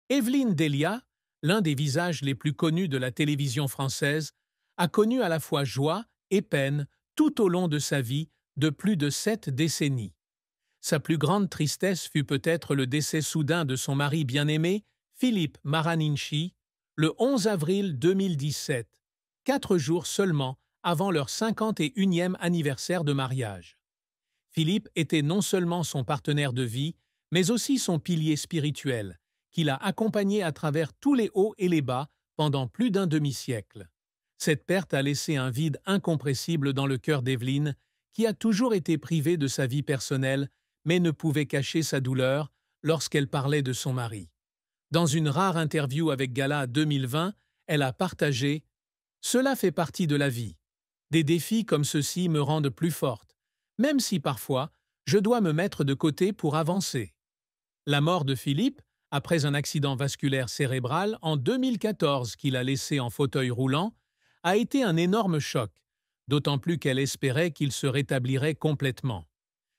Evelyne Delia, l'un des visages les plus connus de la télévision française, a connu à la fois joie et peine tout au long de sa vie de plus de 7 décennies. Sa plus grande tristesse fut peut-être le décès soudain de son mari bien-aimé, Philippe Maraninchi, le 11 avril 2017, 4 jours seulement avant leur 51e anniversaire de mariage. Philippe était non seulement son partenaire de vie, mais aussi son pilier spirituel, qui l'a accompagné à travers tous les hauts et les bas pendant plus d'un demi-siècle. Cette perte a laissé un vide incompressible dans le cœur d'Evelyne, qui a toujours été privée de sa vie personnelle, mais ne pouvait cacher sa douleur lorsqu'elle parlait de son mari. Dans une rare interview avec Gala 2020, elle a partagé « Cela fait partie de la vie. Des défis comme ceux-ci me rendent plus forte, même si parfois je dois me mettre de côté pour avancer. » La mort de Philippe, après un accident vasculaire cérébral en 2014 qu'il a laissé en fauteuil roulant, a été un énorme choc, d'autant plus qu'elle espérait qu'il se rétablirait complètement.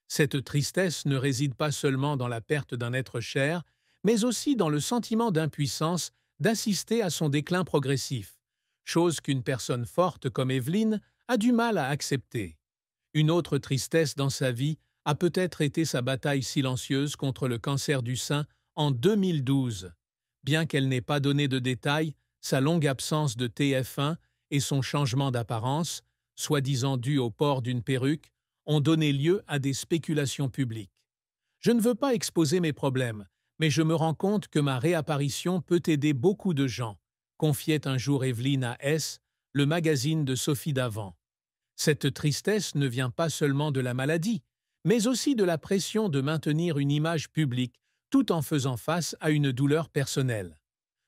Cette tristesse ne réside pas seulement dans la perte d'un être cher, mais aussi dans le sentiment d'impuissance d'assister à son déclin progressif, chose qu'une personne forte comme Evelyne a du mal à accepter. Une autre tristesse dans sa vie a peut-être été sa bataille silencieuse contre le cancer du sein en 2012. Bien qu'elle n'ait pas donné de détails, sa longue absence de TF1 et son changement d'apparence, soi-disant dû au port d'une perruque, ont donné lieu à des spéculations publiques. Je ne veux pas exposer mes problèmes, mais je me rends compte que ma réapparition peut aider beaucoup de gens, confiait un jour Evelyne à S, le magazine de Sophie Davant. Cette tristesse ne vient pas seulement de la maladie, mais aussi de la pression de maintenir une image publique tout en faisant face à une douleur personnelle.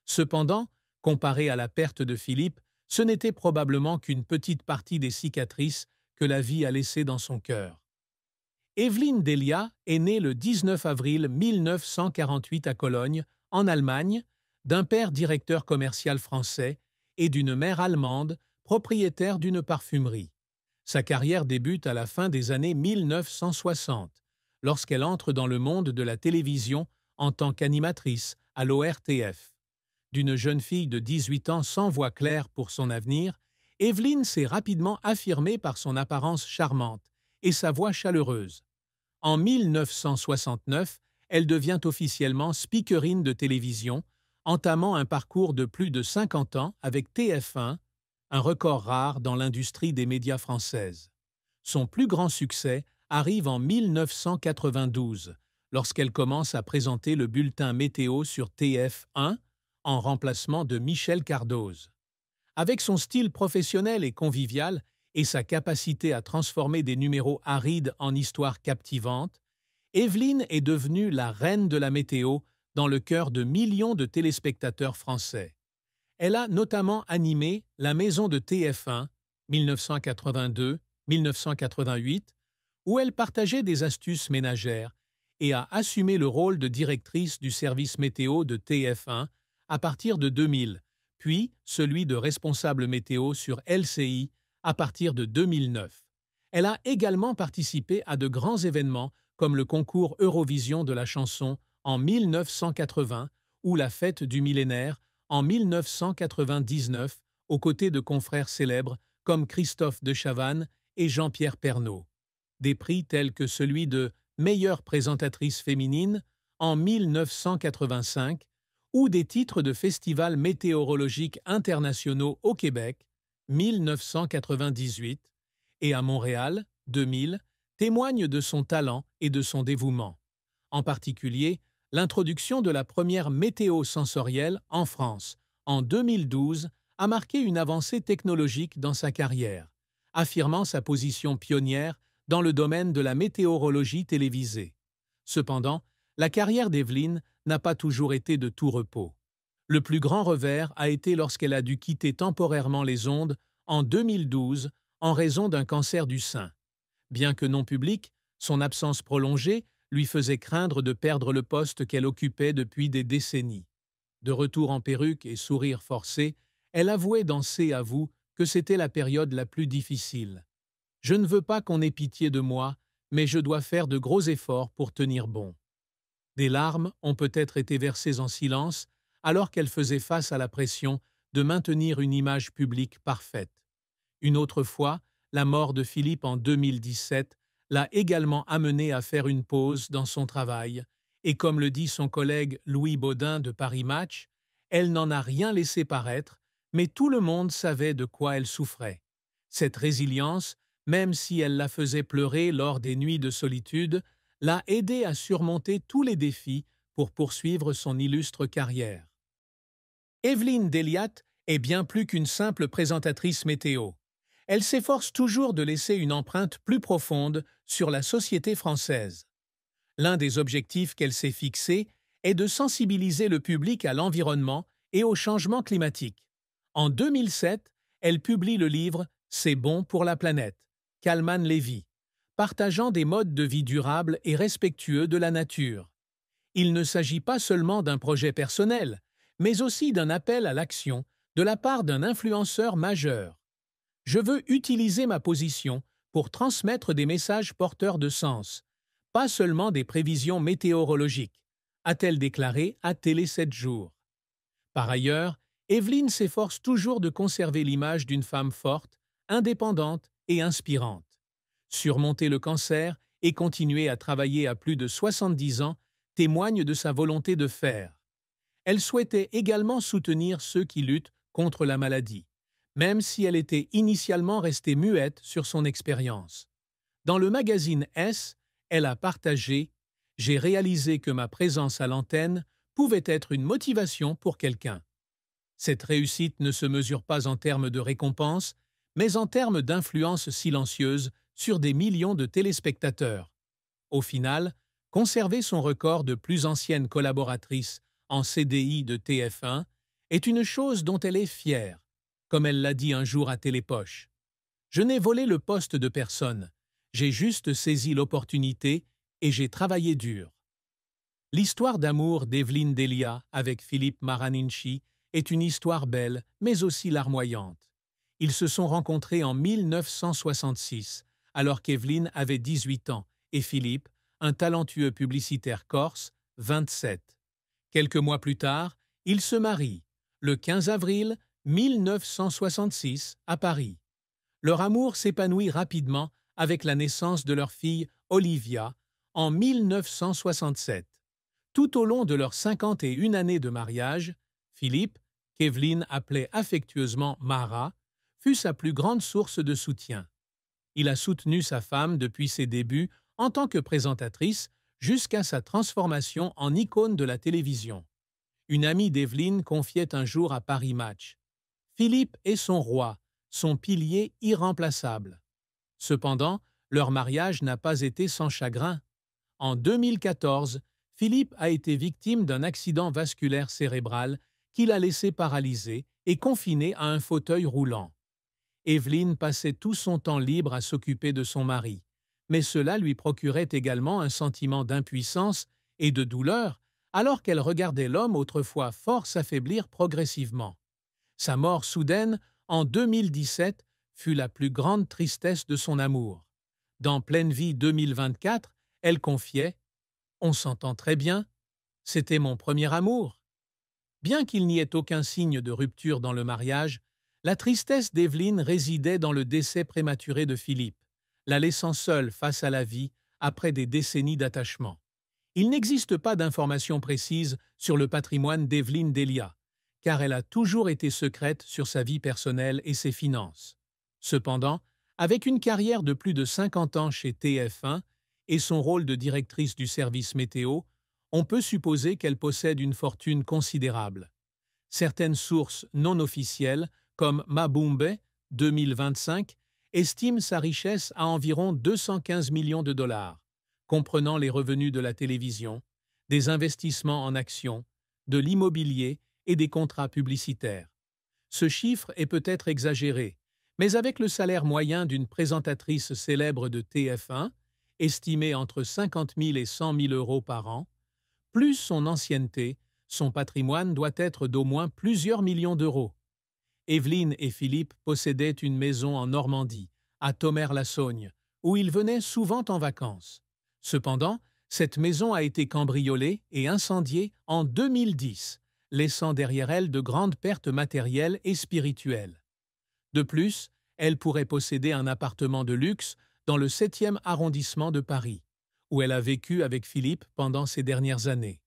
Cependant, comparé à la perte de Philippe, ce n'était probablement qu'une petite partie des cicatrices que la vie a laissées dans son cœur. Evelyne Delia est née le 19 avril 1948 à Cologne, en Allemagne, d'un père directeur commercial français et d'une mère allemande, propriétaire d'une parfumerie. Sa carrière débute à la fin des années 1960, lorsqu'elle entre dans le monde de la télévision en tant qu'animatrice à l'ORTF. D'une jeune fille de 18 ans sans voix claire pour son avenir, Evelyne s'est rapidement affirmée par son apparence charmante et sa voix chaleureuse. En 1969, elle devient officiellement speakerine de télévision, entamant un parcours de plus de 50 ans avec TF1, un record rare dans l'industrie des médias française. Son plus grand succès arrive en 1992, lorsqu'elle commence à présenter le bulletin météo sur TF1 en remplacement de Michel Cardoz. Avec son style professionnel et convivial et sa capacité à transformer des numéros arides en histoires captivantes, Evelyne est devenue la reine de la météo dans le cœur de millions de téléspectateurs français. Elle a notamment animé la maison de TF1, 1982-1988, où elle partageait des astuces ménagères et a assumé le rôle de directrice du service météo de TF1 à partir de 2000, puis celui de responsable météo sur LCI à partir de 2009. Elle a également participé à de grands événements comme le concours Eurovision de la chanson en 1980 ou la fête du millénaire en 1999 aux côtés de confrères célèbres comme Christophe de Chavannes et Jean-Pierre Pernaut. Des prix tels que celui de meilleure présentatrice féminine en 1985 ou des titres de festivals météorologiques internationaux au Québec, 1998, et à Montréal, 2000, témoignent de son talent et de son dévouement. En particulier, l'introduction de la première météo sensorielle en France, en 2012, a marqué une avancée technologique dans sa carrière, affirmant sa position pionnière dans le domaine de la météorologie télévisée. Cependant, la carrière d'Evelyne n'a pas toujours été de tout repos. Le plus grand revers a été lorsqu'elle a dû quitter temporairement les ondes en 2012 en raison d'un cancer du sein. Bien que non publique, son absence prolongée lui faisait craindre de perdre le poste qu'elle occupait depuis des décennies. De retour en perruque et sourire forcé, elle avouait dans C'est à vous que c'était la période la plus difficile. « Je ne veux pas qu'on ait pitié de moi, mais je dois faire de gros efforts pour tenir bon. » Des larmes ont peut-être été versées en silence alors qu'elle faisait face à la pression de maintenir une image publique parfaite. Une autre fois, la mort de Philippe en 2017 l'a également amenée à faire une pause dans son travail, et comme le dit son collègue Louis Baudin de Paris Match, elle n'en a rien laissé paraître, mais tout le monde savait de quoi elle souffrait. Cette résilience, même si elle la faisait pleurer lors des nuits de solitude, l'a aidée à surmonter tous les défis pour poursuivre son illustre carrière. Evelyne Delia est bien plus qu'une simple présentatrice météo. Elle s'efforce toujours de laisser une empreinte plus profonde sur la société française. L'un des objectifs qu'elle s'est fixé est de sensibiliser le public à l'environnement et au changement climatique. En 2007, elle publie le livre « C'est bon pour la planète » Kalman Levy, partageant des modes de vie durables et respectueux de la nature. Il ne s'agit pas seulement d'un projet personnel, mais aussi d'un appel à l'action de la part d'un influenceur majeur. Je veux utiliser ma position pour transmettre des messages porteurs de sens, pas seulement des prévisions météorologiques, a-t-elle déclaré à Télé 7 jours. Par ailleurs, Evelyne s'efforce toujours de conserver l'image d'une femme forte, indépendante et inspirante. Surmonter le cancer et continuer à travailler à plus de 70 ans témoigne de sa volonté de faire. Elle souhaitait également soutenir ceux qui luttent contre la maladie, même si elle était initialement restée muette sur son expérience. Dans le magazine S, elle a partagé « J'ai réalisé que ma présence à l'antenne pouvait être une motivation pour quelqu'un. » Cette réussite ne se mesure pas en termes de récompense, mais en termes d'influence silencieuse sur des millions de téléspectateurs. Au final, conserver son record de plus ancienne collaboratrice en CDI de TF1 est une chose dont elle est fière, comme elle l'a dit un jour à Télépoche. « Je n'ai volé le poste de personne, j'ai juste saisi l'opportunité et j'ai travaillé dur. » L'histoire d'amour d'Evelyne Delia avec Philippe Maraninchi est une histoire belle, mais aussi larmoyante. Ils se sont rencontrés en 1966, alors qu'Evelyne avait 18 ans et Philippe, un talentueux publicitaire corse, 27. Quelques mois plus tard, ils se marient, le 15 avril 1966 à Paris. Leur amour s'épanouit rapidement avec la naissance de leur fille Olivia en 1967. Tout au long de leurs 51 années de mariage, Philippe, qu'Evelyne appelait affectueusement Mara, fut sa plus grande source de soutien. Il a soutenu sa femme depuis ses débuts en tant que présentatrice jusqu'à sa transformation en icône de la télévision. Une amie d'Evelyne confiait un jour à Paris Match « Philippe est son roi, son pilier irremplaçable. » Cependant, leur mariage n'a pas été sans chagrin. En 2014, Philippe a été victime d'un accident vasculaire cérébral qui l'a laissé paralysé et confiné à un fauteuil roulant. Evelyne passait tout son temps libre à s'occuper de son mari, mais cela lui procurait également un sentiment d'impuissance et de douleur alors qu'elle regardait l'homme autrefois fort s'affaiblir progressivement. Sa mort soudaine, en 2017, fut la plus grande tristesse de son amour. Dans Pleine Vie 2024, elle confiait « On s'entend très bien, c'était mon premier amour. » Bien qu'il n'y ait aucun signe de rupture dans le mariage, la tristesse d'Evelyne résidait dans le décès prématuré de Philippe, la laissant seule face à la vie après des décennies d'attachement. Il n'existe pas d'informations précises sur le patrimoine d'Evelyne Delia, car elle a toujours été secrète sur sa vie personnelle et ses finances. Cependant, avec une carrière de plus de 50 ans chez TF1 et son rôle de directrice du service météo, on peut supposer qu'elle possède une fortune considérable. Certaines sources non officielles, comme Mabumbe 2025, estiment sa richesse à environ 215 millions de dollars, comprenant les revenus de la télévision, des investissements en actions, de l'immobilier et des contrats publicitaires. Ce chiffre est peut-être exagéré, mais avec le salaire moyen d'une présentatrice célèbre de TF1, estimé entre 50 000 et 100 000 euros par an, plus son ancienneté, son patrimoine doit être d'au moins plusieurs millions d'euros. Evelyne et Philippe possédaient une maison en Normandie, à Thomère-la-Saugne, où ils venaient souvent en vacances. Cependant, cette maison a été cambriolée et incendiée en 2010, laissant derrière elle de grandes pertes matérielles et spirituelles. De plus, elle pourrait posséder un appartement de luxe dans le 7e arrondissement de Paris, où elle a vécu avec Philippe pendant ces dernières années.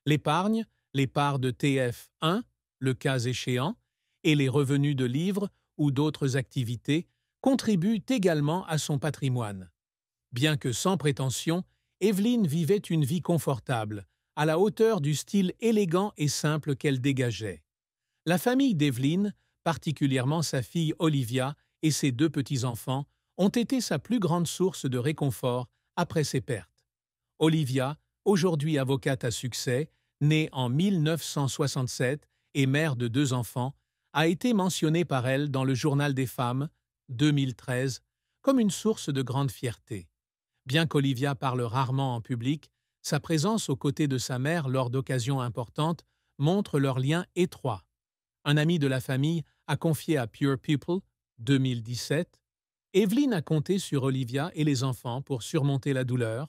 L'épargne, les parts de TF1, le cas échéant, et les revenus de livres ou d'autres activités contribuent également à son patrimoine. Bien que sans prétention, Evelyne vivait une vie confortable, à la hauteur du style élégant et simple qu'elle dégageait. La famille d'Evelyne, particulièrement sa fille Olivia et ses 2 petits-enfants, ont été sa plus grande source de réconfort après ses pertes. Olivia, aujourd'hui avocate à succès, née en 1967 et mère de 2 enfants, a été mentionnée par elle dans le Journal des femmes, 2013, comme une source de grande fierté. Bien qu'Olivia parle rarement en public, sa présence aux côtés de sa mère lors d'occasions importantes montre leur lien étroit. Un ami de la famille a confié à Pure People, 2017, Evelyne a compté sur Olivia et les enfants pour surmonter la douleur,